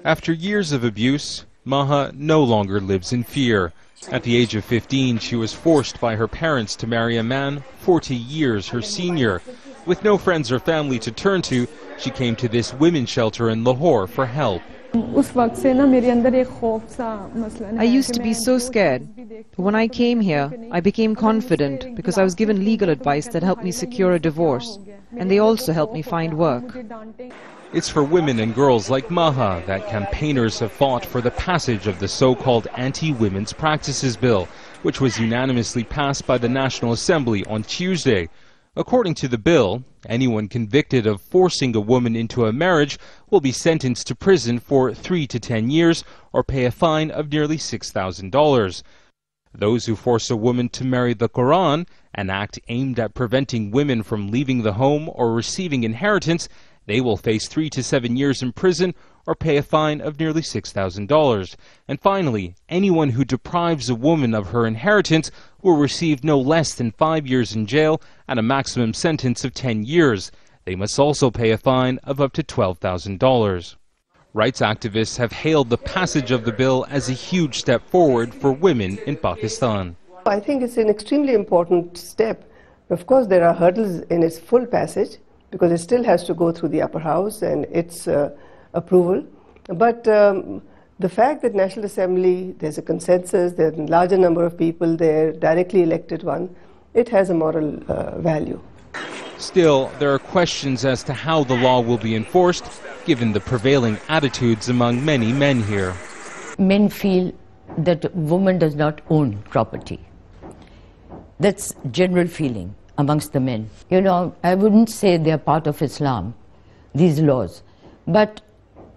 After years of abuse, Maha no longer lives in fear. At the age of 15, she was forced by her parents to marry a man 40 years her senior. With no friends or family to turn to, she came to this women's shelter in Lahore for help. I used to be so scared. But when I came here, I became confident because I was given legal advice that helped me secure a divorce. And they also helped me find work. It's for women and girls like Maha that campaigners have fought for the passage of the so-called Anti-Women's Practices Bill, which was unanimously passed by the National Assembly on Tuesday. According to the bill, anyone convicted of forcing a woman into a marriage will be sentenced to prison for 3 to 10 years or pay a fine of nearly $6,000. Those who force a woman to marry the Quran, an act aimed at preventing women from leaving the home or receiving inheritance, they will face 3 to 7 years in prison or pay a fine of nearly $6,000. And finally, anyone who deprives a woman of her inheritance will receive no less than 5 years in jail and a maximum sentence of 10 years. They must also pay a fine of up to $12,000. Rights activists have hailed the passage of the bill as a huge step forward for women in Pakistan. I think it's an extremely important step. Of course, there are hurdles in its full passage, because it still has to go through the upper house and its approval. But the fact that National Assembly, there's a consensus, there's a larger number of people there, directly elected one, it has a moral value. Still, there are questions as to how the law will be enforced, given the prevailing attitudes among many men here. Men feel that a woman does not own property. That's general feeling amongst the men. You know, I wouldn't say they're part of Islam, these laws, but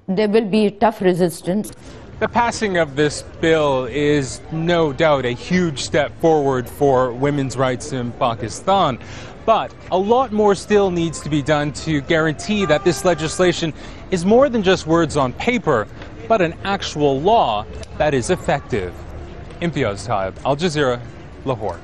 there will be tough resistance. The passing of this bill is no doubt a huge step forward for women's rights in Pakistan, but a lot more still needs to be done to guarantee that this legislation is more than just words on paper, but an actual law that is effective. Imtiaz Taib, Al Jazeera, Lahore.